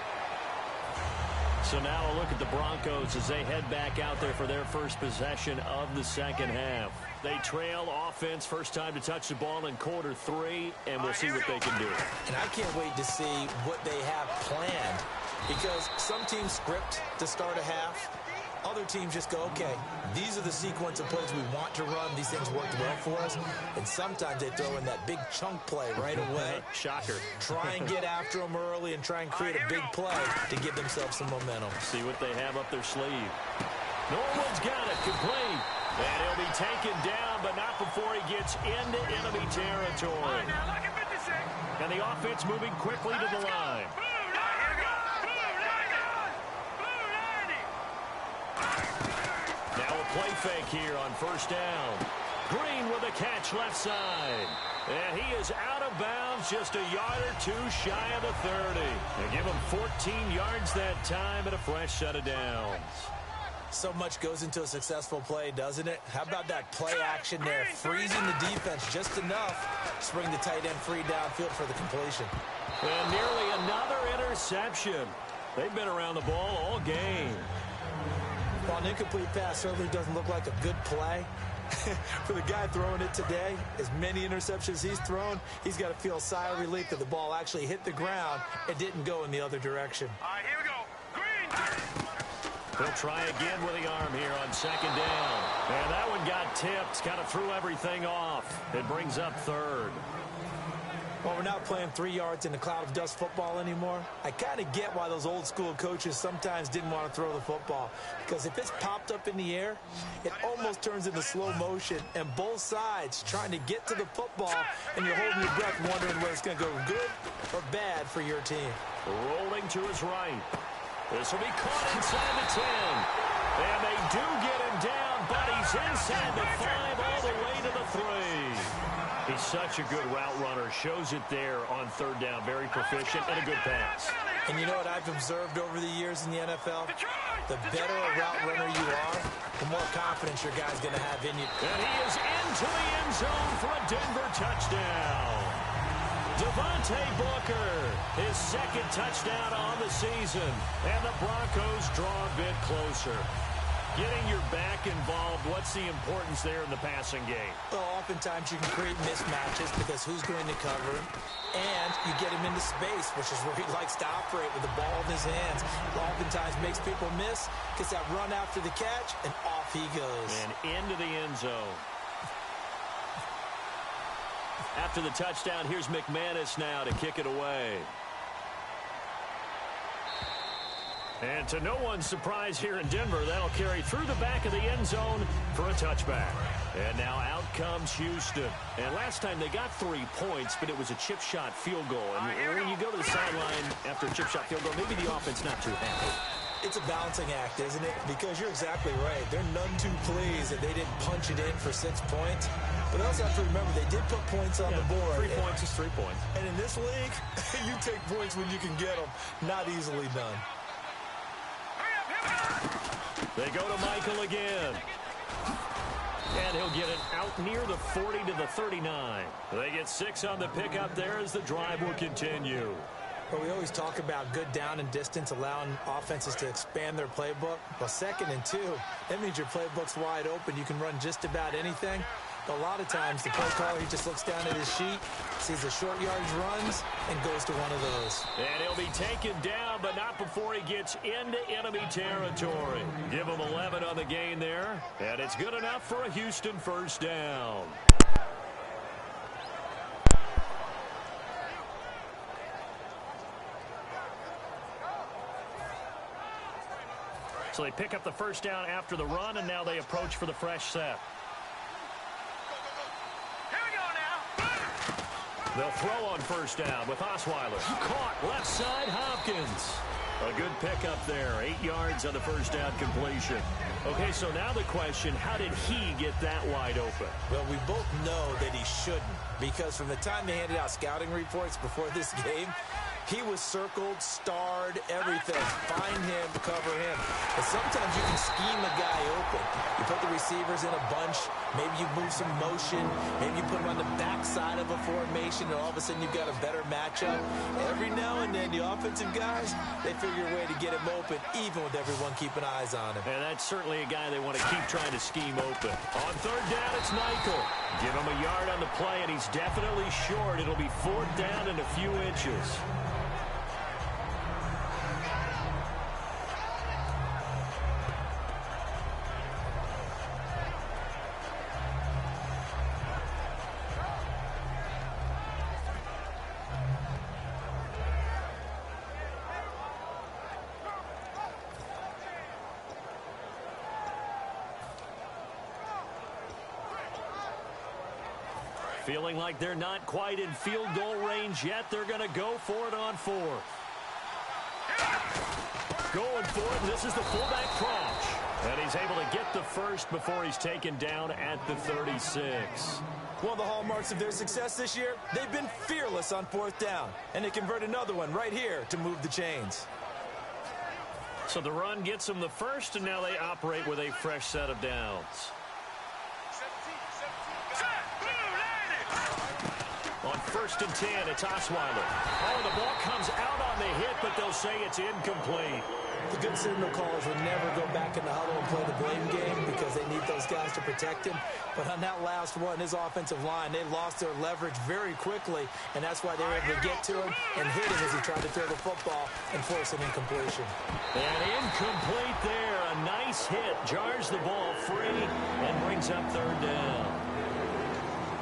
So now a look at the Broncos as they head back out there for their first possession of the second half. They trail offense, first time to touch the ball in quarter 3, and we'll see what they can do. And I can't wait to see what they have planned, because some teams script to start a half. Other teams just go, okay, these are the sequence of plays we want to run. These things worked well for us. And sometimes they throw in that big chunk play right away. Shocker. Try and get after them early and try and create a big play to give themselves some momentum. See what they have up their sleeve. Norwood's got it, complete. And he'll be taken down, but not before he gets into enemy territory. And the offense moving quickly to the line. Now a play fake here on first down. Green with a catch left side. And he is out of bounds, just a yard or two shy of the 30. They give him 14 yards that time and a fresh set of downs. So much goes into a successful play, doesn't it? How about that play action there, freezing the defense just enough to bring the tight end free downfield for the completion. And nearly another interception. They've been around the ball all game. Well, an incomplete pass certainly doesn't look like a good play. For the guy throwing it today, as many interceptions he's thrown, he's got to feel a sigh of relief that the ball actually hit the ground and didn't go in the other direction. All right, here we go. Green. He'll try again with the arm here on second down. And that one got tipped, kind of threw everything off. It brings up third. Well, we're not playing 3 yards in a cloud of dust football anymore. I kind of get why those old school coaches sometimes didn't want to throw the football. Because if it's popped up in the air, it almost turns into slow motion. And both sides trying to get to the football, and you're holding your breath wondering whether it's going to go good or bad for your team. Rolling to his right. This will be caught inside the 10. And they do get him down, but he's inside the 5 all the way to the 3. He's such a good route runner. Shows it there on third down. Very proficient and a good pass. And you know what I've observed over the years in the NFL? The better a route runner you are, the more confidence your guy's going to have in you. And he is into the end zone for a Denver touchdown. Devontae Booker, his second touchdown on the season. And the Broncos draw a bit closer. Getting your back involved, what's the importance there in the passing game? Well, oftentimes you can create mismatches because who's going to cover him? And you get him into space, which is where he likes to operate with the ball in his hands. It oftentimes makes people miss, gets that run after the catch, and off he goes. And into the end zone. After the touchdown, here's McManus now to kick it away. And to no one's surprise here in Denver, that'll carry through the back of the end zone for a touchback. And now out comes Houston. And last time they got 3 points, but it was a chip shot field goal. And when you go to the sideline after a chip shot field goal, maybe the offense not too happy. It's a balancing act, isn't it? Because you're exactly right. They're none too pleased that they didn't punch it in for 6 points. But they also have to remember they did put points on the board. 3 points is 3 points. And in this league, you take points when you can get them. Not easily done. They go to Michael again. And he'll get it out near the 40 to the 39. They get 6 on the pickup there as the drive will continue. But we always talk about good down and distance, allowing offenses to expand their playbook. Well, 2nd and 2, that means your playbook's wide open. You can run just about anything. But a lot of times, the play caller, he just looks down at his sheet, sees the short yardage runs, and goes to one of those. And he'll be taken down, but not before he gets into enemy territory. Give him 11 on the gain there, and it's good enough for a Houston first down. So they pick up the first down after the run, and now they approach for the fresh set. They'll throw on first down with Osweiler. Caught left side, Hopkins. A good pickup there. 8 yards on the first down completion. Okay, so now the question, how did he get that wide open? Well, we both know that he shouldn't, because from the time they handed out scouting reports before this game, he was circled, starred, everything. Find him, cover him. And sometimes you can scheme a guy open. You put the receivers in a bunch. Maybe you move some motion. Maybe you put him on the backside of a formation, and all of a sudden you've got a better matchup. Every now and then, the offensive guys, they figure a way to get him open, even with everyone keeping eyes on him. And that's certainly a guy they want to keep trying to scheme open. On third down, it's Michael. Give him a yard on the play, and he's definitely short. It'll be 4th down and a few inches. Feeling like they're not quite in field goal range yet. They're going to go for it on 4th. Going for it, and this is the fullback crouch. And he's able to get the first before he's taken down at the 36. One of the hallmarks of their success this year, they've been fearless on fourth down. And they convert another one right here to move the chains. So the run gets them the first, and now they operate with a fresh set of downs. On 1st and 10, it's Osweiler. Oh, the ball comes out on the hit, but they'll say it's incomplete. The good signal callers would never go back in the huddle and play the blame game because they need those guys to protect him. But on that last one, his offensive line, they lost their leverage very quickly, and that's why they were able to get to him and hit him as he tried to throw the football and force an incompletion. And incomplete there. A nice hit. Jars the ball free and brings up 3rd down.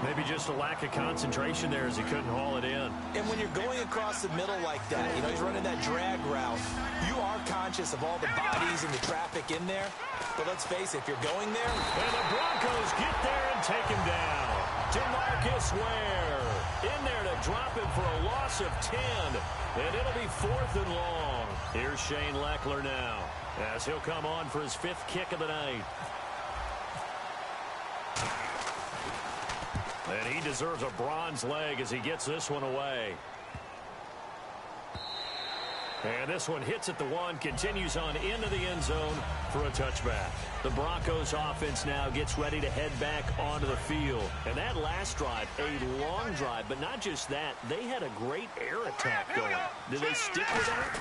Maybe just a lack of concentration there as he couldn't haul it in. And when you're going across the middle like that, you know, he's running that drag route, you are conscious of all the bodies and the traffic in there. But let's face it, if you're going there... And the Broncos get there and take him down. DeMarcus Ware in there to drop him for a loss of 10. And it'll be 4th and long. Here's Shane Leckler now as he'll come on for his 5th kick of the night. And he deserves a bronze leg as he gets this one away. And this one hits at the 1, continues on into the end zone for a touchback. The Broncos offense now gets ready to head back onto the field. And that last drive, a long drive, but not just that, they had a great air attack going. Did they stick with that?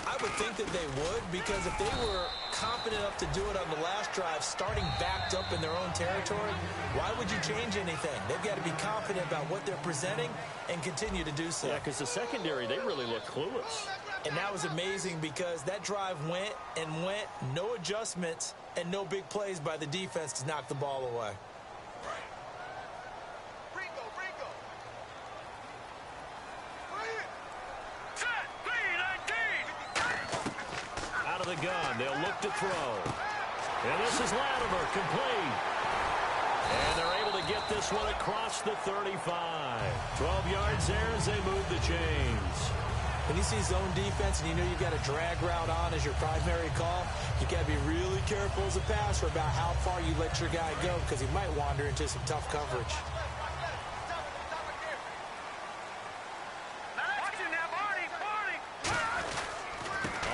I would think that they would, because if they were confident enough to do it on the last drive, starting backed up in their own territory, why would you change anything? They've got to be confident about what they're presenting and continue to do so. Yeah, because the secondary, they really look clueless. And that was amazing because that drive went and went, no adjustments and no big plays by the defense to knock the ball away. Out of the gun, they'll look to throw. And this is Latimer, complete. And they're able to get this one across the 35. 12 yards there as they move the chains. When you see zone defense and you know you've got a drag route on as your primary call, you got to be really careful as a passer about how far you let your guy go because he might wander into some tough coverage.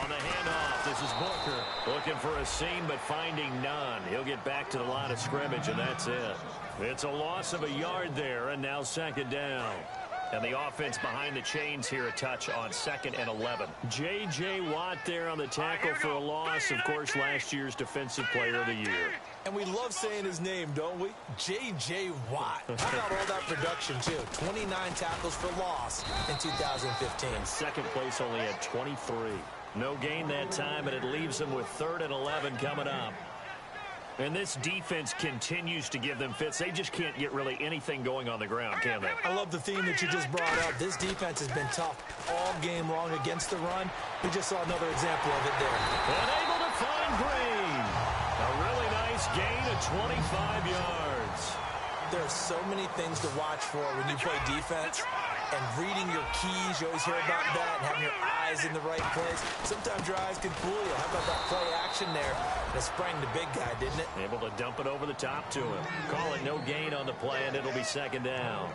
On the handoff, this is Booker looking for a seam but finding none. He'll get back to the line of scrimmage, and that's it. It's a loss of a yard there, and now 2nd down. And the offense behind the chains here, a touch on 2nd and 11. J.J. Watt there on the tackle for a loss. Of course, last year's Defensive Player of the Year. And we love saying his name, don't we? J.J. Watt. How about all that production, too? 29 tackles for loss in 2015. And 2nd place only had 23. No gain that time, and it leaves them with 3rd and 11 coming up. And this defense continues to give them fits. They just can't get really anything going on the ground, can they? I love the theme that you just brought up. This defense has been tough all game long against the run. We just saw another example of it there. And able to find Green. A really nice gain of 25 yards. There are so many things to watch for when you play defense. And reading your keys, you always hear about that, and having your eyes in the right place. Sometimes your eyes can fool you. How about that play action there? That sprang the big guy, didn't it? Able to dump it over the top to him. Call it no gain on the play, and it'll be 2nd down.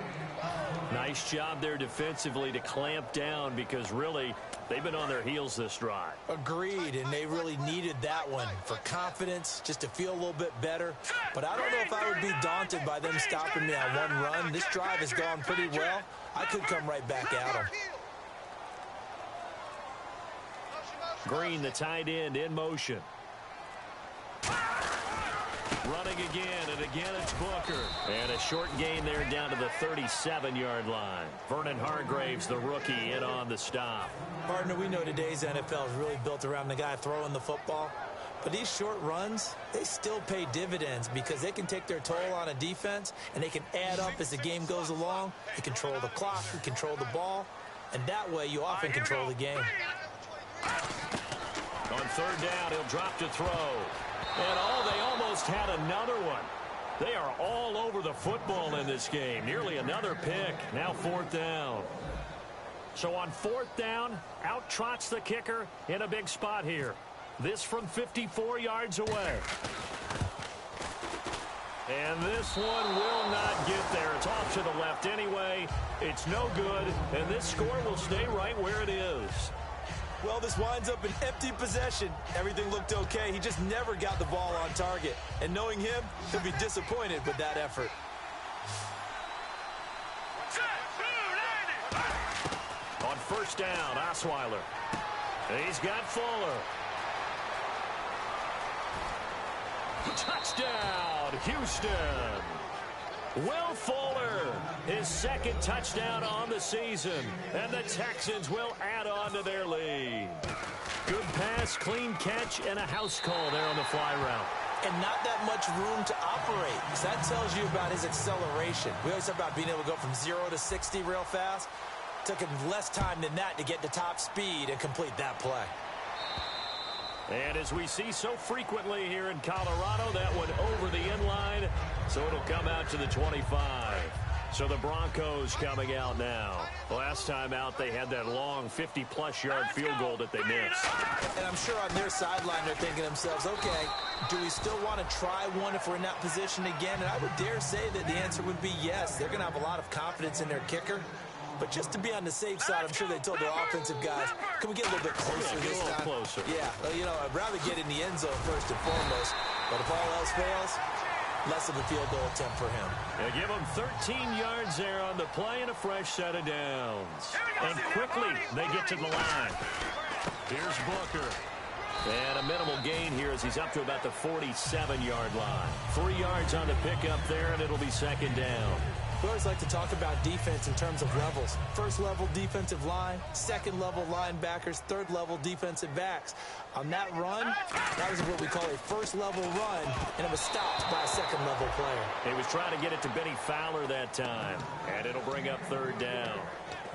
Nice job there defensively to clamp down because really they've been on their heels this drive. Agreed, and they really needed that one for confidence, just to feel a little bit better. But I don't know if I would be daunted by them stopping me on one run. This drive has gone pretty well. I could come right back at them. Green, the tight end, in motion. Running again, and again it's Booker. And a short gain there down to the 37-yard line. Vernon Hargraves, the rookie, in on the stop. Partner, we know today's NFL is really built around the guy throwing the football. But these short runs, they still pay dividends because they can take their toll on a defense, and they can add up as the game goes along. They control the clock, they control the ball, and that way you often control the game. On 3rd down, he'll drop to throw. And they almost had another one. They are all over the football in this game. Nearly another pick. Now 4th down. So on 4th down, out trots the kicker in a big spot here. This from 54 yards away. And this one will not get there. It's off to the left anyway. It's no good, and this score will stay right where it is. Well, this winds up an empty possession. Everything looked okay. He just never got the ball on target. And knowing him, he'll be disappointed with that effort. On first down, Osweiler. He's got Fuller. Touchdown, Houston. Will Fuller, his second touchdown on the season, and the Texans will add on to their lead. Good pass, clean catch, and a house call there on the fly route. And not that much room to operate. So that tells you about his acceleration. We always talk about being able to go from 0 to 60 real fast. Took him less time than that to get to top speed and complete that play. And as we see so frequently here in Colorado, that one over the end line, so it'll come out to the 25. So the Broncos coming out now. Last time out, they had that long 50-plus yard field goal that they missed. And I'm sure on their sideline, they're thinking to themselves, okay, do we still want to try one if we're in that position again? And I would dare say that the answer would be yes. They're going to have a lot of confidence in their kicker. But just to be on the safe side, I'm sure they told their offensive guys, can we get a little bit closer this time? Closer. Yeah, well, you know, I'd rather get in the end zone first and foremost. But if all else fails, less of a field goal attempt for him. They give him 13 yards there on the play and a fresh set of downs. And quickly, they get to the line. Here's Booker. And a minimal gain here as he's up to about the 47-yard line. 3 yards on the pickup there, and it'll be second down. We always like to talk about defense in terms of levels. First level defensive line, second level linebackers, third level defensive backs. On that run, that was what we call a first level run, and it was stopped by a second level player. He was trying to get it to Benny Fowler that time, and it'll bring up third down.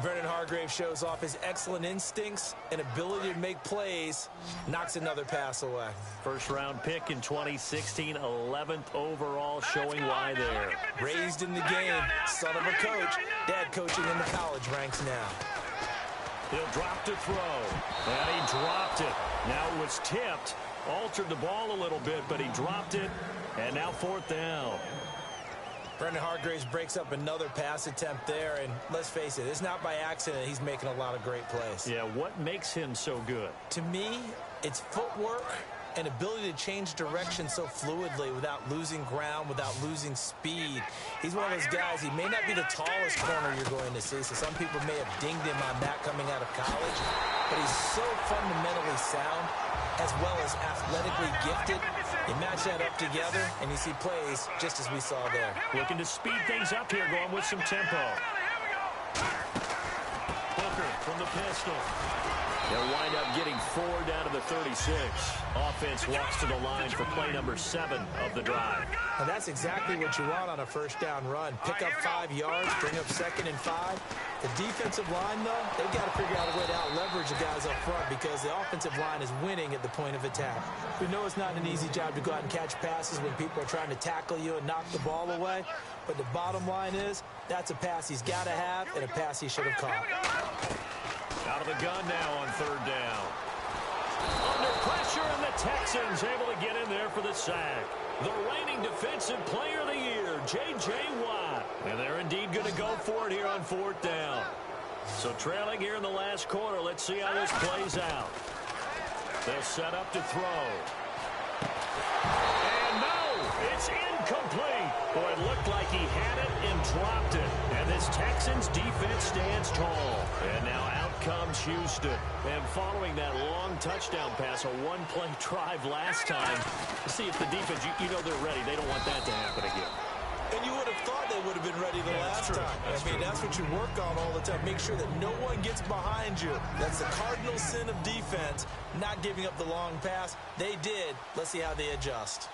Vernon Hargrave shows off his excellent instincts and ability to make plays, knocks another pass away. First-round pick in 2016, 11th overall, showing why there. Raised in the game, son of a coach, dad coaching in the college ranks now. He'll drop to throw, and he dropped it. Now it was tipped, altered the ball a little bit, but he dropped it, and now fourth down. Vernon Hargraves breaks up another pass attempt there, and let's face it, it's not by accident he's making a lot of great plays. Yeah, what makes him so good? To me, it's footwork and ability to change direction so fluidly without losing ground, without losing speed. He's one of those guys, he may not be the tallest corner you're going to see, so some people may have dinged him on that coming out of college, but he's so fundamentally sound as well as athletically gifted. You match that up together, and you see plays just as we saw there. Looking to speed things up here, going with some tempo. Booker from the pistol. They'll wind up getting 4 down to the 36. Offense walks to the line for play number 7 of the drive. And that's exactly what you want on a first down run. Pick up 5 yards, bring up 2nd and 5. The defensive line, though, they've got to figure out a way to out-leverage the guys up front because the offensive line is winning at the point of attack. We know it's not an easy job to go out and catch passes when people are trying to tackle you and knock the ball away. But the bottom line is that's a pass he's got to have and a pass he should have caught. Out of the gun now on third down. Under pressure, and the Texans able to get in there for the sack. The reigning defensive player of the year, J.J. Watt. And they're indeed going to go for it here on fourth down. So trailing here in the last quarter, let's see how this plays out. They'll set up to throw. And no, it's incomplete. Boy, it looked like he had it and dropped it. And this Texans defense stands tall. And now out comes Houston. And following that long touchdown pass, a one-play drive last time, see if the defense, you know they're ready. They don't want that to happen again. And you would have thought they would have been ready the last time. That's what you work on all the time. Make sure that no one gets behind you. That's the cardinal sin of defense, not giving up the long pass. They did. Let's see how they adjust.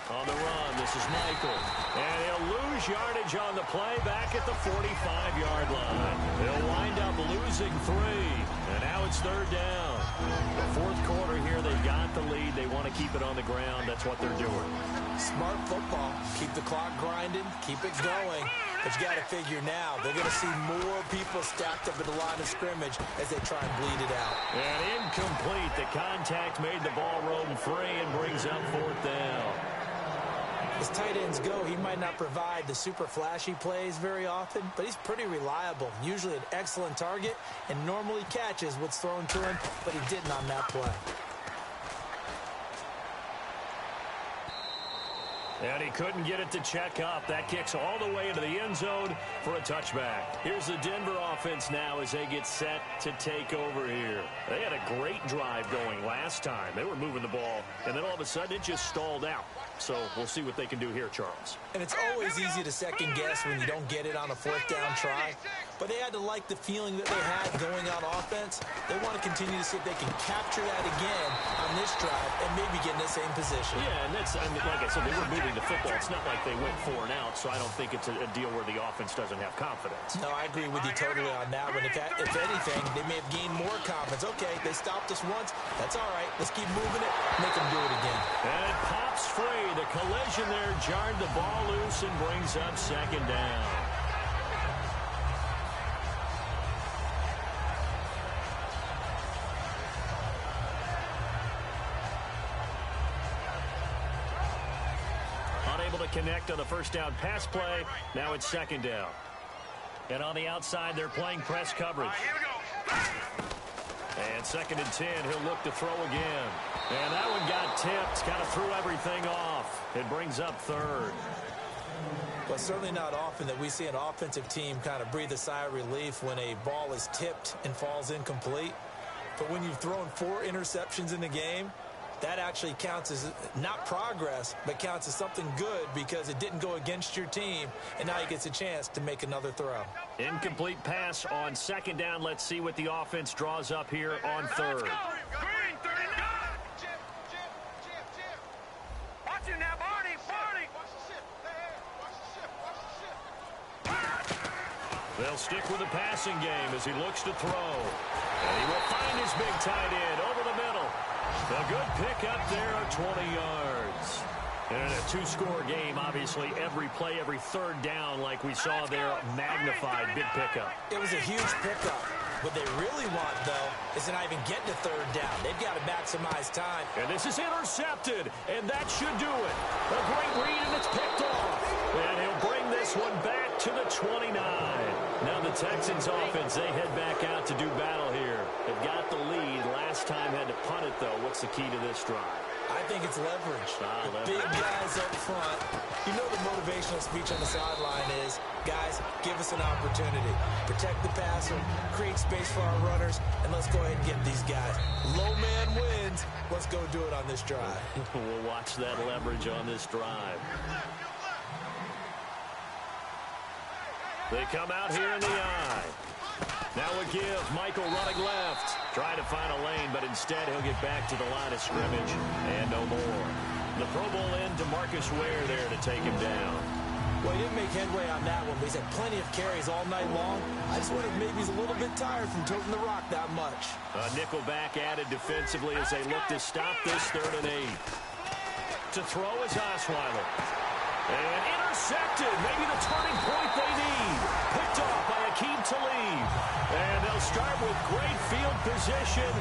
On the run, this is Michael. And he'll lose yardage on the play back at the 45-yard line. They'll wind up losing 3. And now it's third down. The fourth quarter here, they've got the lead. They want to keep it on the ground. That's what they're doing. Smart football. Keep the clock grinding, keep it going. But you got to figure now, they're going to see more people stacked up at the line of scrimmage as they try and bleed it out. And incomplete. The contact made the ball roam free and brings up 4th down. As tight ends go, he might not provide the super flashy plays very often, but he's pretty reliable. Usually an excellent target and normally catches what's thrown to him, but he didn't on that play. And he couldn't get it to check up. That kicks all the way into the end zone for a touchback. Here's the Denver offense now as they get set to take over here. They had a great drive going last time. They were moving the ball, and then all of a sudden it just stalled out. So we'll see what they can do here, Charles. And it's always easy to second guess when you don't get it on a 4th down try. But they had to like the feeling that they had going on offense. They want to continue to see if they can capture that again on this drive and maybe get in the same position. Yeah, and that's, I mean, like I said, they were moving the football. It's not like they went 4 and out, so I don't think it's a deal where the offense doesn't have confidence. No, I agree with you totally on that one. If anything, they may have gained more confidence. Okay, they stopped us once. That's all right. Let's keep moving it. Make them do it again. And it pops free. The collision there jarred the ball loose and brings up 2nd down. Unable to connect on the 1st down pass play. Now it's 2nd down. And on the outside, they're playing press coverage. Here we go. And 2nd and 10, he'll look to throw again. And that one got tipped, kind of threw everything off. It brings up 3rd. Well, certainly not often that we see an offensive team kind of breathe a sigh of relief when a ball is tipped and falls incomplete. But when you've thrown 4 interceptions in the game, that actually counts as not progress, but counts as something good because it didn't go against your team, and now he gets a chance to make another throw. Incomplete pass on 2nd down. Let's see what the offense draws up here on 3rd. Green, 30. Chip. Watch him now, Barney. Watch the ship. They'll stick with the passing game as he looks to throw. And he will find his big tight end over the middle. A good pickup there, 20 yards. And in a 2-score game, obviously, every play, every 3rd down, like we saw there, magnified, big pickup. It was a huge pickup. What they really want, though, is to not even get to 3rd down. They've got to maximize time. And this is intercepted, and that should do it. A great read, and it's picked off. And he'll bring this one back to the 29. Now the Texans offense, they head back out to do battle here. They've got the lead. Last time had to punt it, though. What's the key to this drive? I think it's leverage. The big guys up front. You know the motivational speech on the sideline is, guys, give us an opportunity. Protect the passer, create space for our runners, and let's go ahead and get these guys. Low man wins. Let's go do it on this drive. We'll watch that leverage on this drive. They come out here in the eye. Now a give. Michael running left. Trying to find a lane, but instead he'll get back to the line of scrimmage. And no more. The Pro Bowl end to Marcus Ware there to take him down. Well, he didn't make headway on that one, but he's had plenty of carries all night long. I just wonder if maybe he's a little bit tired from toting the rock that much. A nickel back added defensively as they look to stop this 3rd and 8. To throw is Osweiler. And intercepted. Maybe the turning point they need. Picked off by Akeem Talib. And they'll start with great field position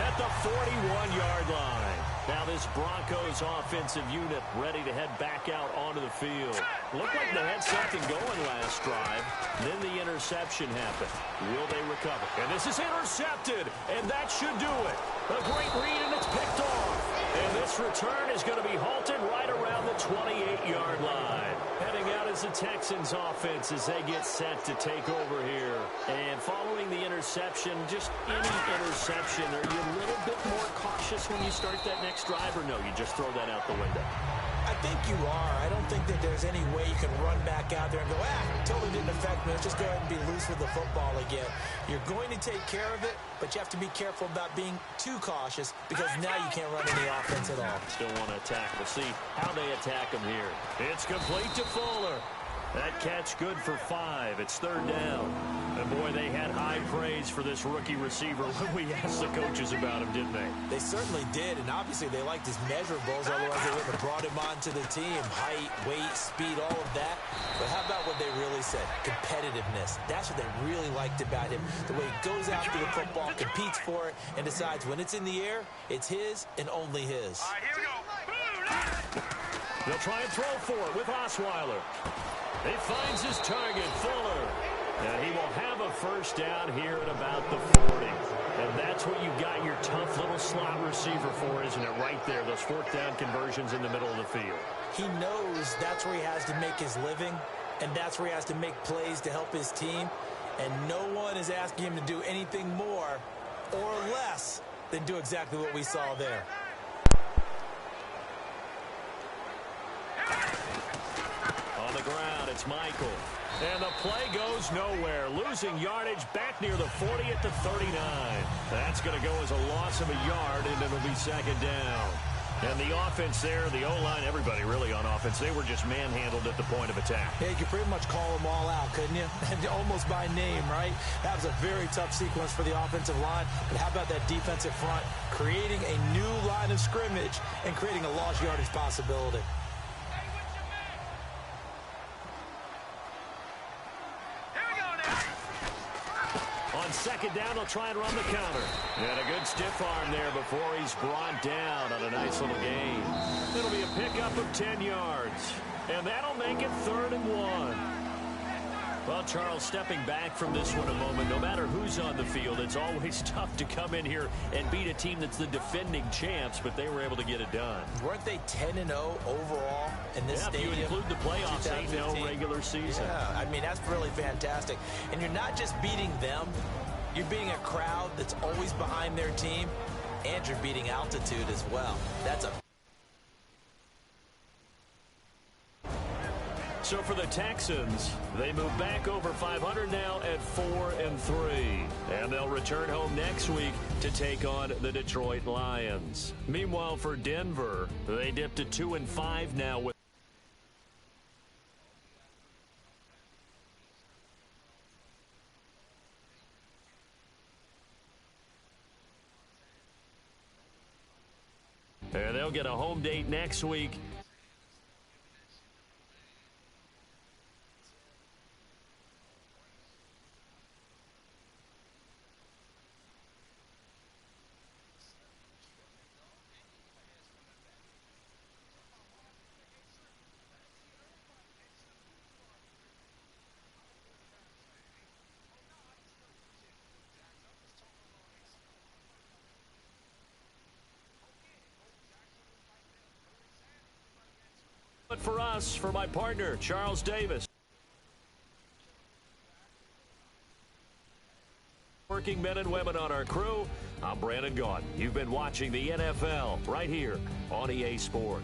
at the 41-yard line. Now this Broncos offensive unit ready to head back out onto the field. Looked like they had something going last drive. Then the interception happened. Will they recover? And this is intercepted. And that should do it. A great read, and it's picked off. And this return is going to be halted right around the 28-yard line. Heading out is the Texans offense as they get set to take over here. And following the interception, just any interception, are you a little bit more cautious when you start that next drive, or no, you just throw that out the window? I think you are. I don't think that there's any way you can run back out there and go, totally didn't affect me. Let's just go ahead and be loose with the football again. You're going to take care of it, but you have to be careful about being too cautious because now you can't run any offense at all. Still want to attack. We'll see how they attack them here. It's complete to Fuller. That catch good for 5. It's 3rd down. And, boy, they had high praise for this rookie receiver when we asked the coaches about him, didn't they? They certainly did, and obviously they liked his measurables, otherwise they wouldn't have brought him onto the team. Height, weight, speed, all of that. But how about what they really said? Competitiveness. That's what they really liked about him. The way he goes after the football, competes for it, and decides when it's in the air, it's his and only his. All right, here we go. They'll try and throw for it with Osweiler. He finds his target, Fuller. And he will have a first down here at about the 40. And that's what you got your tough little slot receiver for, isn't it? Right there, those 4th down conversions in the middle of the field. He knows that's where he has to make his living, and that's where he has to make plays to help his team. And no one is asking him to do anything more or less than do exactly what we saw there. On the ground, it's Michael. And the play goes nowhere. Losing yardage back near the 40 at the 39. That's going to go as a loss of a yard, and it'll be 2nd down. And the offense there, the O-line, everybody really on offense, they were just manhandled at the point of attack. Yeah, you could pretty much call them all out, couldn't you? Almost by name, right? That was a very tough sequence for the offensive line. But how about that defensive front creating a new line of scrimmage and creating a lost yardage possibility? On 2nd down, they'll try and run the counter. And a good stiff arm there before he's brought down on a nice little gain. It'll be a pickup of 10 yards. And that'll make it 3rd and 1. Well, Charles, stepping back from this one a moment, no matter who's on the field, it's always tough to come in here and beat a team that's the defending champs, but they were able to get it done. Weren't they 10-0 overall in this stadium? If you include the playoffs, 8-0 regular season. Yeah, I mean, that's really fantastic. And you're not just beating them, you're beating a crowd that's always behind their team, and you're beating altitude as well. That's a... So for the Texans, they move back over 500 now at 4-3. And they'll return home next week to take on the Detroit Lions. Meanwhile, for Denver, they dipped to 2-5 now with and they'll get a home date next week. But for us, for my partner, Charles Davis. Working men and women on our crew, I'm Brandon Gaudin. You've been watching the NFL right here on EA Sport.